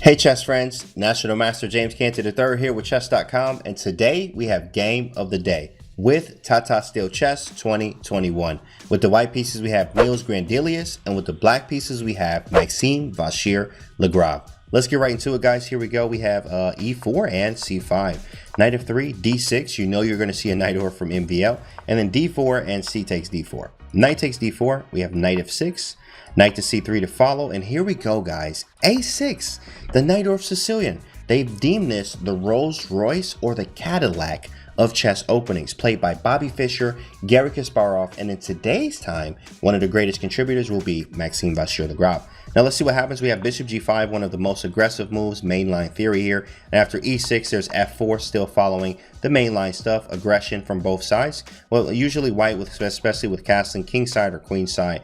Hey chess friends, National Master James Canty III here with Chess.com, and today we have Game of the Day with Tata Steel Chess 2021. With the white pieces we have Nils, Grandelius, and with the black pieces we have Maxime, Vachier-Lagrave. Let's get right into it, guys. Here we go. We have e4 and c5. Knight of 3, d6. You know you're going to see a knight over from MVL. And then d4 and c takes d4. Knight takes d4. We have knight f6. Knight to c3 to follow. And here we go, guys. a6. The Najdorf Sicilian. They've deemed this the Rolls Royce or the Cadillac of chess openings, played by Bobby Fischer, Garry Kasparov, and in today's time, one of the greatest contributors will be Maxime Vachier-Lagrave. Now let's see what happens. We have bishop g5, one of the most aggressive moves, mainline theory here. And after e6, there's f4, still following the mainline stuff, aggression from both sides. Well, usually white, especially with castling kingside or queenside,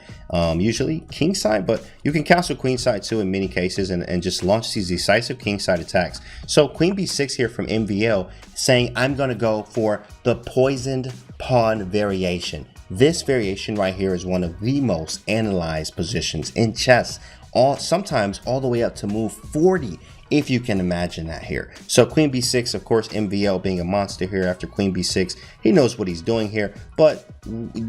usually kingside, but you can castle queenside too in many cases and just launch these decisive kingside attacks. So queen b6 here from MVL saying, I'm going to go for the poisoned pawn variation. This variation right here is one of the most analyzed positions in chess, sometimes all the way up to move 40, if you can imagine that here. So queen b6, of course, MVL being a monster here after queen b6, he knows what he's doing here, but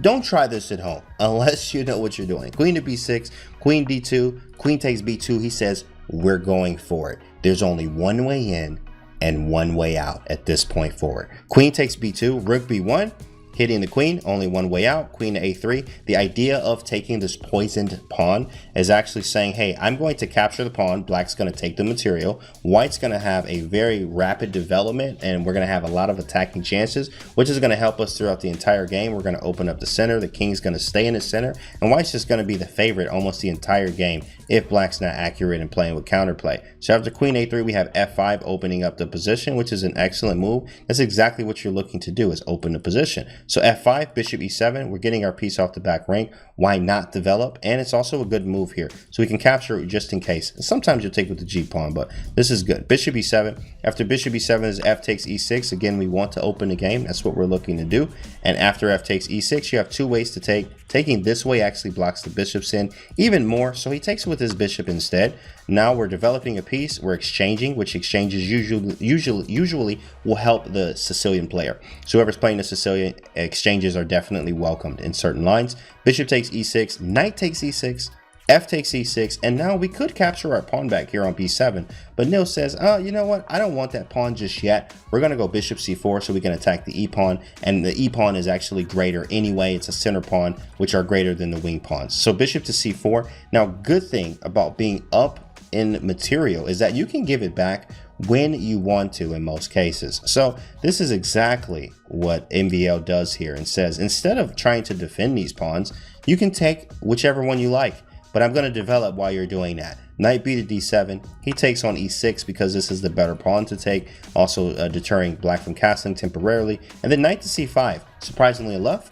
don't try this at home unless you know what you're doing. Queen to b6, queen d2, queen takes b2. He says, we're going for it. There's only one way in and one way out at this point forward. Queen takes b2, rook b1, hitting the queen, only one way out, queen to a3. The idea of taking this poisoned pawn is actually saying, hey, I'm going to capture the pawn, black's going to take the material, white's going to have a very rapid development, and we're going to have a lot of attacking chances, which is going to help us throughout the entire game. We're going to open up the center, the king's going to stay in the center, and white's just going to be the favorite almost the entire game if black's not accurate and playing with counterplay. So after queen a3, we have f5 opening up the position, which is an excellent move. That's exactly what you're looking to do, is open the position. So f5, bishop e7, we're getting our piece off the back rank. Why not develop? And it's also a good move here, so we can capture it just in case. And sometimes you'll take with the g pawn, but this is good. Bishop e7. After bishop e7 is f takes e6. Again, we want to open the game. That's what we're looking to do. And after f takes e6, you have two ways to take. Taking this way actually blocks the bishops in even more, so he takes it with his bishop instead. Now we're developing a piece, we're exchanging, which exchanges usually will help the Sicilian player. So whoever's playing the Sicilian, exchanges are definitely welcomed in certain lines. Bishop takes e6, knight takes e6, f takes e6, and now we could capture our pawn back here on b7, but Nils says, oh, you know what, I don't want that pawn just yet. We're going to go bishop c4 so we can attack the e-pawn, and the e-pawn is actually greater anyway. It's a center pawn, which are greater than the wing pawns. So bishop to c4. Now, good thing about being up in material is that you can give it back when you want to in most cases. So this is exactly what MVL does here and says, instead of trying to defend these pawns, you can take whichever one you like, but I'm going to develop while you're doing that. Knight b to d7, he takes on e6 because this is the better pawn to take, also deterring black from castling temporarily. And then knight to c5, surprisingly enough,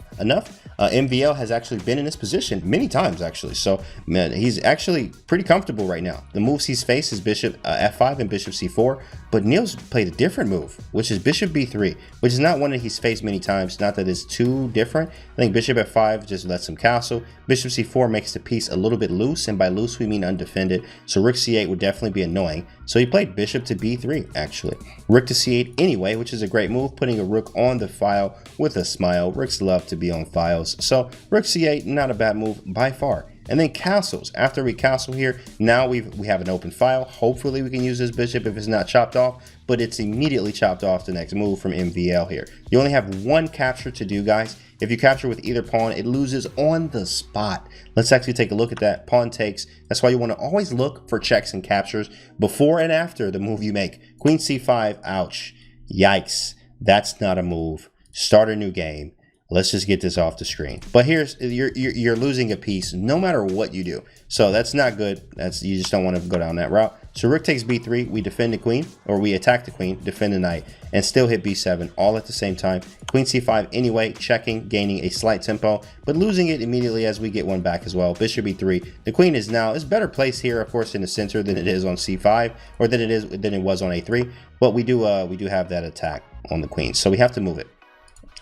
MVL has actually been in this position many times actually, so man, he's actually pretty comfortable right now. The moves he's faced is bishop f5 and bishop c4, but Nils played a different move, which is bishop b3, which is not one that he's faced many times. Not that it's too different. I think bishop f5 just lets him castle. Bishop c4 makes the piece a little bit loose, and by loose we mean undefended, so rook c8 would definitely be annoying. So he played bishop to b3 actually. Rook to c8 anyway, which is a great move, putting a rook on the file with a smile. Rooks love to be on files, so rook c8, not a bad move by far. And then castles. After we castle here, now we have an open file. Hopefully we can use this bishop if it's not chopped off, but it's immediately chopped off the next move from MVL here. You only have one capture to do, guys. If you capture with either pawn, it loses on the spot. Let's actually take a look at that. Pawn takes. That's why you want to always look for checks and captures before and after the move you make. Queen c5, ouch. Yikes. That's not a move. Start a new game. Let's just get this off the screen. But here's, you're losing a piece no matter what you do. So that's not good. You just don't want to go down that route. So rook takes b3, we defend the queen, or we attack the queen, defend the knight, and still hit b7 all at the same time. Queen c5 anyway, checking, gaining a slight tempo, but losing it immediately as we get one back as well. Bishop e3. The queen is better placed here, of course, in the center than it is on c5, or than it was on a3. But we do have that attack on the queen, so we have to move it.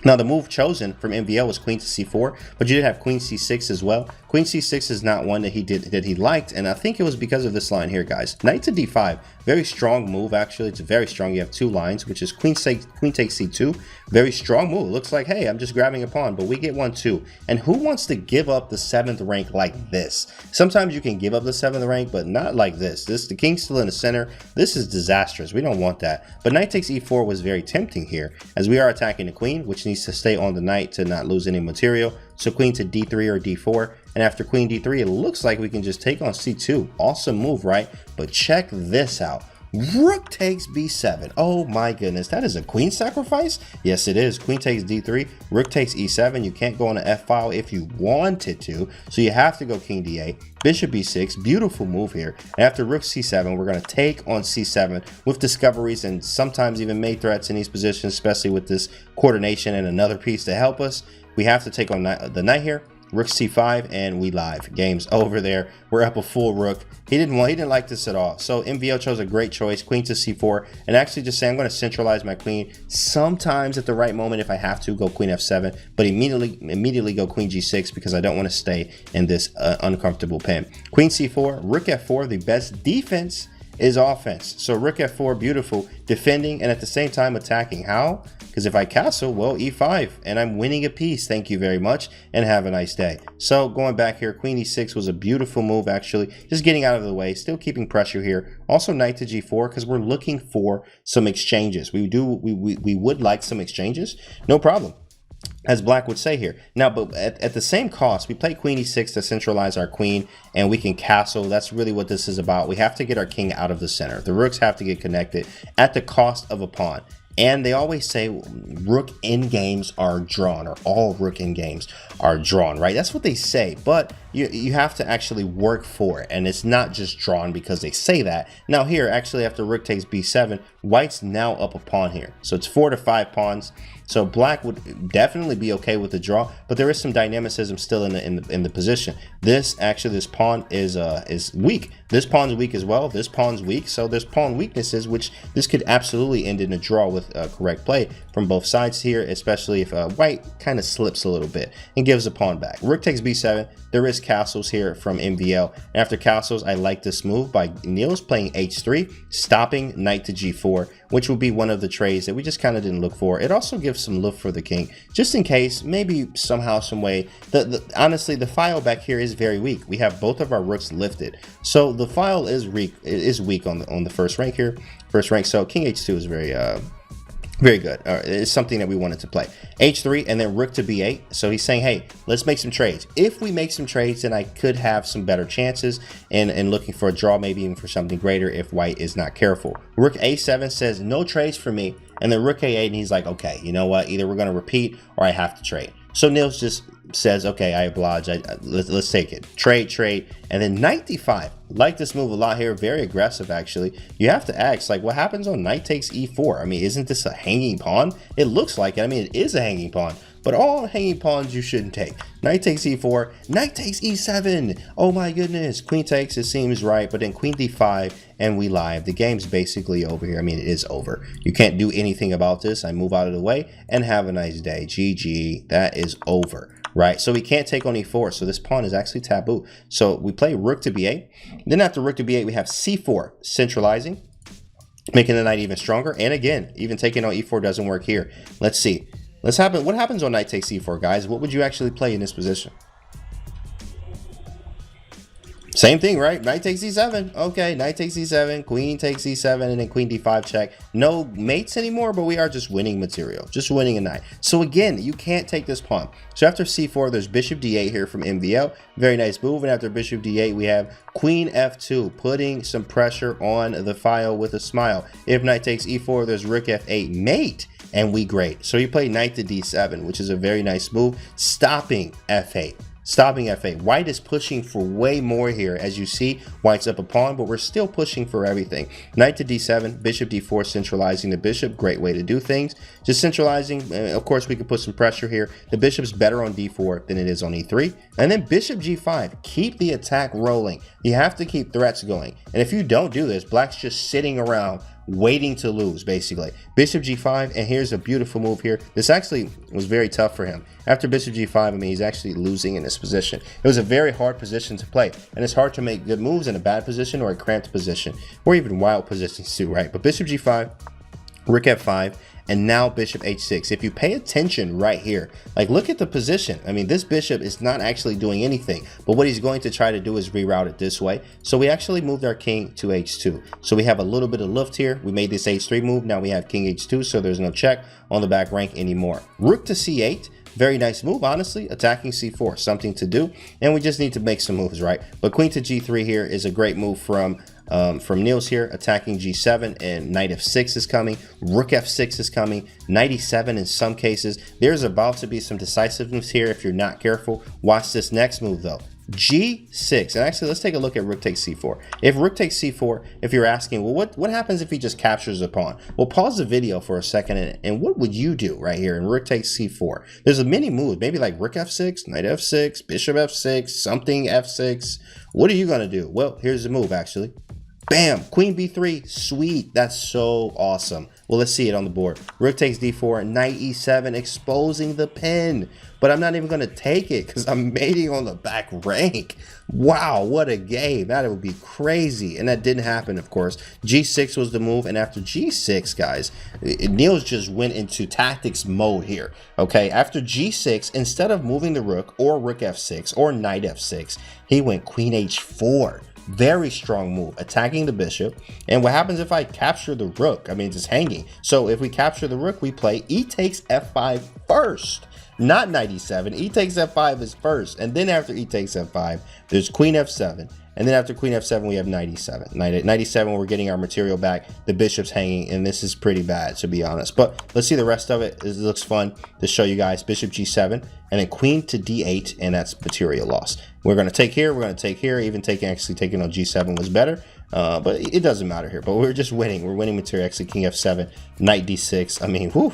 Now, the move chosen from MVL was queen to c4, but you did have queen c6 as well. Queen c6 is not one that he liked, and I think it was because of this line here, guys. Knight to d5, very strong move, actually. It's very strong. You have two lines, which is queen takes c2. Very strong move. Looks like, hey, I'm just grabbing a pawn, but we get one too. And who wants to give up the 7th rank like this? Sometimes you can give up the 7th rank, but not like this. The king's still in the center. This is disastrous. We don't want that. But knight takes e4 was very tempting here, as we are attacking the queen, which needs to stay on the knight to not lose any material. So queen to d3 or d4, and after queen d3, it looks like we can just take on c2. Awesome move, right? But check this out. Rook takes b7. Oh my goodness, that is a queen sacrifice? Yes, it is. Queen takes d3, rook takes e7. You can't go on an f file if you wanted to, so you have to go king d8, bishop b6. Beautiful move here. And after rook c7, we're going to take on c7 with discoveries and sometimes even mate threats in these positions, especially with this coordination and another piece to help us. We have to take on the knight here. Rook c5, and we live. Game's over there. We're up a full rook. He didn't like this at all. So MVL chose a great choice, queen to c4, and actually just say I'm going to centralize my queen. Sometimes at the right moment, if I have to, go queen f7, but immediately go queen g6 because I don't want to stay in this uncomfortable pen. Queen c4, rook f4. The best defense is offense. So rook f4, beautiful, defending and at the same time attacking. How? Because if I castle, well, e5, and I'm winning a piece. Thank you very much, and have a nice day. So going back here, queen e6 was a beautiful move, actually. Just getting out of the way, still keeping pressure here. Also knight to g4, because we're looking for some exchanges. We would like some exchanges, no problem, as black would say here. Now, but at the same cost, we play queen e6 to centralize our queen, and we can castle. That's really what this is about. We have to get our king out of the center. The rooks have to get connected at the cost of a pawn. And they always say rook in games are drawn, or all rook in games are drawn, right? That's what they say, but you have to actually work for it, and it's not just drawn because they say that. Now here, actually, after rook takes b7, white's now up a pawn here. So it's 4 to 5 pawns. So black would definitely be okay with the draw, but there is some dynamicism still in the position. This pawn is weak. This pawn's weak as well. This pawn's weak. So there's pawn weaknesses, which this could absolutely end in a draw with correct play from both sides here, especially if white kind of slips a little bit and gives a pawn back. Rook takes b7. There is castles here from MVL. And after castles, I like this move by Nils playing h3, stopping knight to g4, which will be one of the trades that we just kind of didn't look for. It also gives some look for the king, just in case, maybe somehow, some way. Honestly, the file back here is very weak. We have both of our rooks lifted, so the file is weak on the first rank here. So king h2 is very good. It's something that we wanted to play. h3 and then rook to b8. So he's saying, hey, let's make some trades. If we make some trades, then I could have some better chances and looking for a draw, maybe even for something greater if white is not careful. Rook a7 says no trades for me. And then rook a8, and he's like, okay, you know what? Either we're going to repeat or I have to trade. So Nils just says, okay, I oblige. Let's take it. Trade. And then knight d5. Like this move a lot here. Very aggressive, actually. You have to ask, like, what happens on knight takes e4? I mean, isn't this a hanging pawn? It looks like it. I mean, it is a hanging pawn. But all hanging pawns you shouldn't take. Knight takes e4. Knight takes e7. Oh my goodness. Queen takes, it seems right. But then queen d5, and we live. The game's basically over here. I mean, it is over. You can't do anything about this. I move out of the way and have a nice day. GG. That is over. Right, so we can't take on e4, so this pawn is actually taboo. So we play rook to b8. Then after rook to b8, we have c4, centralizing, making the knight even stronger. And again, even taking on e4 doesn't work here. Let's see. What happens on knight takes e4, guys? What would you actually play in this position? Same thing, right? Knight takes e7. Okay, knight takes e7, queen takes e7, and then queen d5 check. No mates anymore, but we are just winning material, just winning a knight. So again, you can't take this pawn. So after c4, there's bishop d8 here from MVL. Very nice move. And after bishop d8, we have queen f2, putting some pressure on the file with a smile. If knight takes e4, there's rook f8, mate, and we great. So you play knight to d7, which is a very nice move, stopping f8. Stopping f8. White is pushing for way more here. As you see, white's up a pawn, but we're still pushing for everything. Knight to d7, bishop d4, centralizing the bishop. Great way to do things. Just centralizing. Of course, we can put some pressure here. The bishop's better on d4 than it is on e3. And then bishop g5. Keep the attack rolling. You have to keep threats going. And if you don't do this, black's just sitting around waiting to lose, basically. Bishop g5, and here's a beautiful move here. This actually was very tough for him. After bishop g5, I mean, he's actually losing in this position. It was a very hard position to play, and it's hard to make good moves in a bad position or a cramped position, or even wild positions too, right? But bishop g5, rook f5, and now bishop h6. If you pay attention right here, like look at the position. I mean, this bishop is not actually doing anything, but what he's going to try to do is reroute it this way. So we actually moved our king to h2. So we have a little bit of lift here. We made this h3 move. Now we have king h2, so there's no check on the back rank anymore. Rook to c8. Very nice move, honestly. Attacking c4, something to do, and we just need to make some moves, right? But queen to g3 here is a great move from Nils here, attacking g7, and knight f6 is coming, rook f6 is coming, knight e7 in some cases. There's about to be some decisiveness here if you're not careful. Watch this next move though. G6, and actually let's take a look at rook takes c4. If rook takes c4, if you're asking, well, what happens if he just captures a pawn? Well, pause the video for a second, and what would you do right here in rook takes c4? There's a many moves, maybe like rook f6, knight f6, bishop f6, something f6. What are you gonna do? Well, here's the move actually. Bam, queen b3, sweet, that's so awesome. Well, let's see it on the board. Rook takes d4, knight e7, exposing the pin. But I'm not even gonna take it because I'm mating on the back rank. Wow, what a game. That would be crazy. And that didn't happen, of course. G6 was the move, and after G6, guys, Nils just went into tactics mode here. Okay, after G6, instead of moving the rook or rook f6 or knight f6, he went queen h4. Very strong move, attacking the bishop. And what happens if I capture the rook? I mean, just hanging. So if we capture the rook, we play e takes f5 first, not knight e7. E takes f5 is first, and then after e takes f5, there's queen f7, and then after queen f7, we have knight e7. Knight e7, we're getting our material back. The bishop's hanging, and this is pretty bad, to be honest. But let's see the rest of it. It looks fun to show you guys. Bishop g7, and then queen to d8, and that's material loss. We're going to take here. We're going to take here. Even taking on g7 was better, but it doesn't matter here. But we're just winning. We're winning material. Actually, king f7, knight d6. I mean, whew,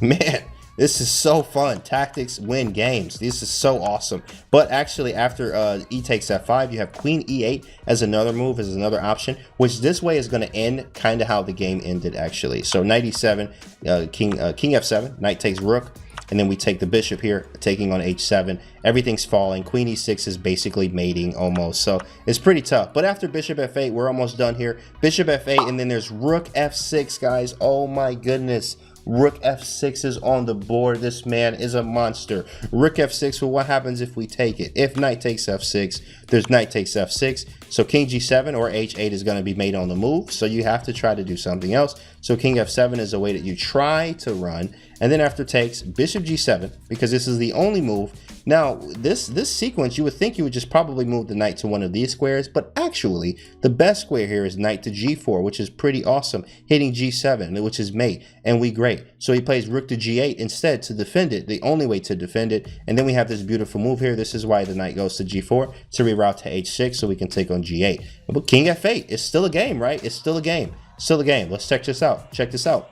man. This is so fun. Tactics win games. This is so awesome. But actually, after e takes f5, you have queen e8 as another move, as another option, which this way is going to end kind of how the game ended, actually. So knight e7, king f7, knight takes rook, and then we take the bishop here, taking on h7. Everything's falling. Queen e6 is basically mating almost. So it's pretty tough. But after bishop f8, we're almost done here. Bishop f8, and then there's rook f6, guys. Oh my goodness. Rook f6 is on the board. This man is a monster. Rook f6, well, what happens if we take it? If knight takes f6, there's knight takes f6. So king g7 or h8 is going to be made on the move. So you have to try to do something else. So king f7 is a way that you try to run. And then after takes, bishop g7, because this is the only move. Now, this sequence, you would think you would just probably move the knight to one of these squares, but actually, the best square here is knight to g4, which is pretty awesome, hitting g7, which is mate, and we great. So he plays rook to g8 instead to defend it, the only way to defend it. And then we have this beautiful move here. This is why the knight goes to g4 to reroute to h6, so we can take on g8. But king f8, it's still a game, right? It's still a game. Still a game. Let's check this out. Check this out.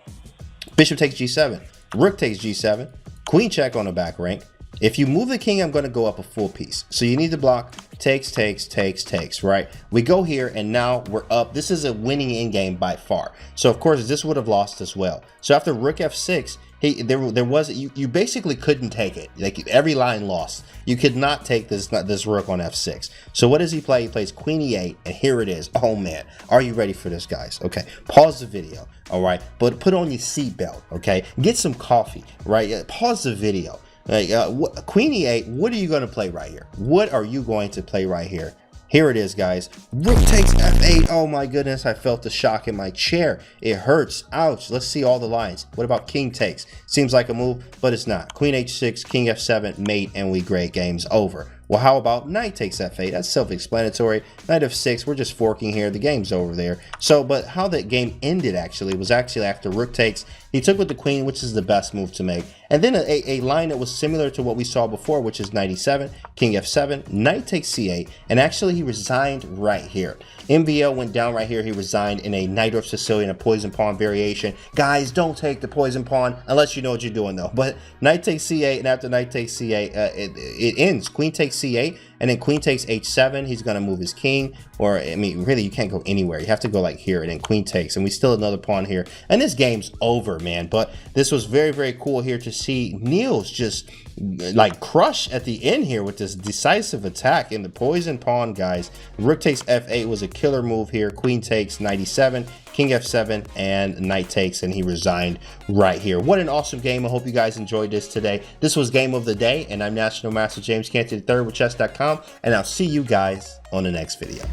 Bishop takes g7. Rook takes g7. Queen check on the back rank. If you move the king, I'm going to go up a full piece. So you need to block. Takes, right? We go here, and now we're up. This is a winning in game by far. So of course this would have lost as well. So after rook f6, you basically couldn't take it. Like every line lost. You could not take this rook on f6. So what does he play? He plays queen e8, and here it is. Oh man, are you ready for this, guys? Okay, pause the video. All right, but put on your seatbelt. Okay, get some coffee. Right, pause the video. Like queen e8, what are you going to play right here? What are you going to play right here? Here it is, guys. Rook takes f8. Oh my goodness, I felt the shock in my chair. It hurts. Ouch. Let's see all the lines. What about king takes? Seems like a move, but it's not. Queen h6, king f7, mate, and we great. Game's over. Well, how about knight takes f8? That's self-explanatory. Knight f6, we're just forking here. The game's over there. So, but how that game ended actually was actually after rook takes, He took with the queen, which is the best move to make. And then a line that was similar to what we saw before, which is knight e7, king f7, knight takes c8, and actually he resigned right here. MVL went down right here. He resigned in a knight or Sicilian, a poison pawn variation. Guys, don't take the poison pawn unless you know what you're doing though. But knight takes c8, and after knight takes c8, it ends. Queen takes c8, and then queen takes h7. He's gonna move his king, or I mean, really, you can't go anywhere. You have to go like here, and then queen takes, and we still another pawn here, and this game's over, man. But this was very, very cool here to see Nils just like crush at the end here with this decisive attack in the poison pawn, guys. Rook takes f8 was a killer move here. Queen takes, knight e7, king f7, and knight takes, and he resigned right here. What an awesome game. I hope you guys enjoyed this today. This was Game of the Day, and I'm National Master James Canty III with Chess.com, and I'll see you guys on the next video.